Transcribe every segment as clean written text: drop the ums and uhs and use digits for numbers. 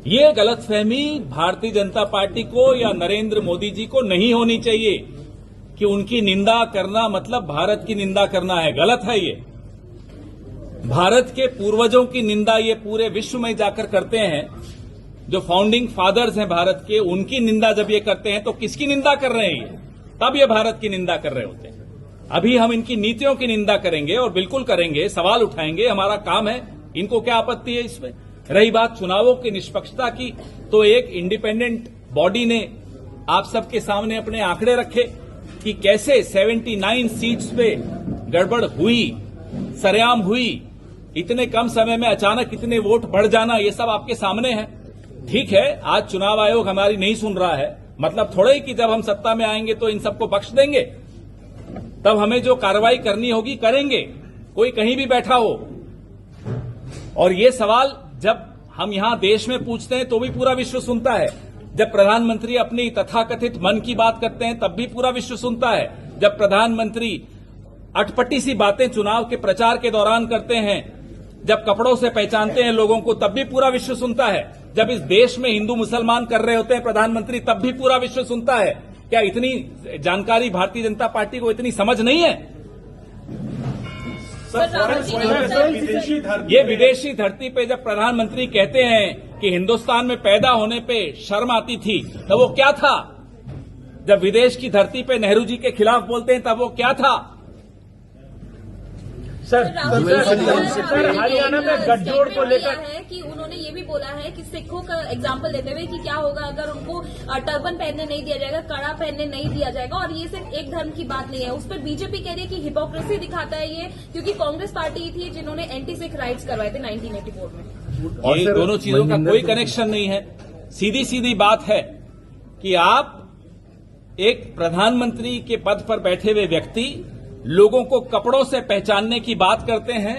ये गलतफहमी भारतीय जनता पार्टी को या नरेंद्र मोदी जी को नहीं होनी चाहिए कि उनकी निंदा करना मतलब भारत की निंदा करना है। गलत है ये। भारत के पूर्वजों की निंदा ये पूरे विश्व में जाकर करते हैं। जो फाउंडिंग फादर्स हैं भारत के, उनकी निंदा जब ये करते हैं तो किसकी निंदा कर रहे हैं ये? तब ये भारत की निंदा कर रहे होते हैं। अभी हम इनकी नीतियों की निंदा करेंगे और बिल्कुल करेंगे, सवाल उठाएंगे, हमारा काम है। इनको क्या आपत्ति है इसमें? रही बात चुनावों की निष्पक्षता की, तो एक इंडिपेंडेंट बॉडी ने आप सबके सामने अपने आंकड़े रखे कि कैसे 79 सीट्स पे गड़बड़ हुई, सरेआम हुई। इतने कम समय में अचानक इतने वोट बढ़ जाना, ये सब आपके सामने है। ठीक है, आज चुनाव आयोग हमारी नहीं सुन रहा है, मतलब थोड़ा ही कि जब हम सत्ता में आएंगे तो इन सबको बख्श देंगे। तब हमें जो कार्रवाई करनी होगी करेंगे, कोई कहीं भी बैठा हो। और ये सवाल जब हम यहां देश में पूछते हैं तो भी पूरा विश्व सुनता है। जब प्रधानमंत्री अपनी तथाकथित मन की बात करते हैं तब भी पूरा विश्व सुनता है। जब प्रधानमंत्री अटपटी सी बातें चुनाव के प्रचार के दौरान करते हैं, जब कपड़ों से पहचानते हैं लोगों को, तब भी पूरा विश्व सुनता है। जब इस देश में हिंदू मुसलमान कर रहे होते हैं प्रधानमंत्री, तब भी पूरा विश्व सुनता है। क्या इतनी जानकारी भारतीय जनता पार्टी को इतनी समझ नहीं है? ये विदेशी धरती पे जब प्रधानमंत्री कहते हैं कि हिंदुस्तान में पैदा होने पे शर्म आती थी, तब वो क्या था? जब विदेश की धरती पे नेहरू जी के खिलाफ बोलते हैं तब वो क्या था? सर हरियाणा में गठजोड़ को लेकर है कि उन्होंने ये भी बोला है कि सिखों का एग्जाम्पल देते हुए कि क्या होगा अगर उनको टर्बन पहनने नहीं दिया जाएगा, कड़ा पहनने नहीं दिया जाएगा। और ये सिर्फ एक धर्म की बात नहीं है। उस पर बीजेपी कह रही है कि हिपोक्रेसी दिखाता है ये, क्योंकि कांग्रेस पार्टी थी जिन्होंने एंटी सिख राइट्स करवाए थे 1984 में। और ये दोनों चीजों का कोई कनेक्शन नहीं है। सीधी सीधी बात है कि आप एक प्रधानमंत्री के पद पर बैठे हुए व्यक्ति लोगों को कपड़ों से पहचानने की बात करते हैं।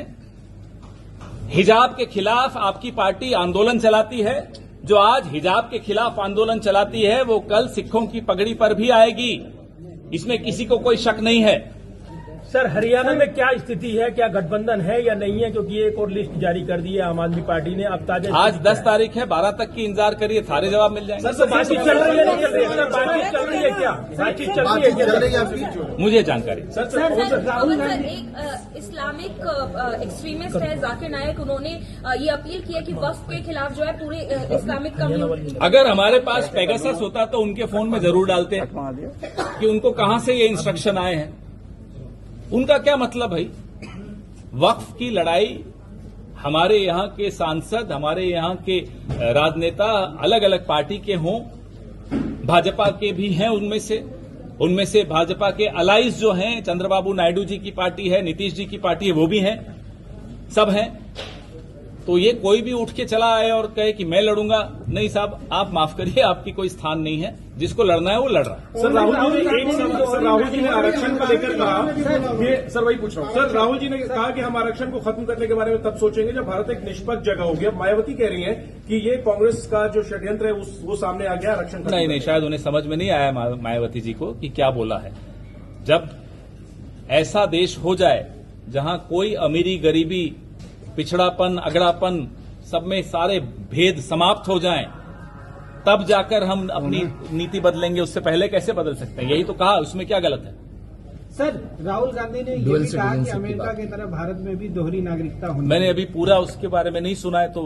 हिजाब के खिलाफ आपकी पार्टी आंदोलन चलाती है। जो आज हिजाब के खिलाफ आंदोलन चलाती है वो कल सिखों की पगड़ी पर भी आएगी, इसमें किसी को कोई शक नहीं है। सर हरियाणा में क्या स्थिति है? क्या गठबंधन है या नहीं है? क्योंकि एक और लिस्ट जारी कर दी है आम आदमी पार्टी ने। अब ताजा आज 10 तारीख है, 12 तक की इंतजार करिए, सारे जवाब मिल जाएंगे। सर बातचीत चल रही है, नहीं चल रही है? बातचीत चल रही है क्या? बातचीत चल रही है क्या? मुझे जानकारी। राहुल सर एक इस्लामिक एक्सट्रीमिस्ट है जाकिर नायक, उन्होंने ये अपील की है कि वक्फ के खिलाफ जो है पूरे इस्लामिक कम्युनिटी। अगर हमारे पास पेगासस होता तो उनके फोन में जरूर डालते कि उनको कहां से ये इंस्ट्रक्शन आए हैं। उनका क्या मतलब भाई? वक्फ की लड़ाई हमारे यहां के सांसद, हमारे यहां के राजनेता अलग अलग पार्टी के हों, भाजपा के भी हैं उनमें से भाजपा के अलाइज जो हैं, चंद्रबाबू नायडू जी की पार्टी है, नीतीश जी की पार्टी है, वो भी हैं, सब हैं। तो ये कोई भी उठ के चला आए और कहे कि मैं लड़ूंगा, नहीं साहब, आप माफ करिए, आपकी कोई स्थान नहीं है। जिसको लड़ना है वो लड़ रहा है। सर राहुल जी ने आरक्षण को लेकर कहा, ये सर वही पूछ रहा हूं। सर राहुल जी ने कहा कि हम आरक्षण को खत्म करने के बारे में तब सोचेंगे जब भारत एक निष्पक्ष जगह होगी। अब मायावती कह रही है कि ये कांग्रेस का जो षड्यंत्र है वो सामने आ गया आरक्षण। नहीं, शायद उन्हें समझ में नहीं आया मायावती जी को कि क्या बोला है। जब ऐसा देश हो जाए जहां कोई अमीरी गरीबी पिछड़ापन अगड़ापन सब में सारे भेद समाप्त हो जाएं, तब जाकर हम अपनी नीति बदलेंगे। उससे पहले कैसे बदल सकते हैं? यही तो कहा, उसमें क्या गलत है? सर राहुल गांधी ने ये भी कहा कि अमेरिका की तरह भारत में भी दोहरी नागरिकता होनी। मैंने अभी पूरा उसके बारे में नहीं सुना है, तो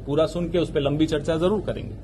पूरा सुन के उस पर लंबी चर्चा जरूर करेंगे।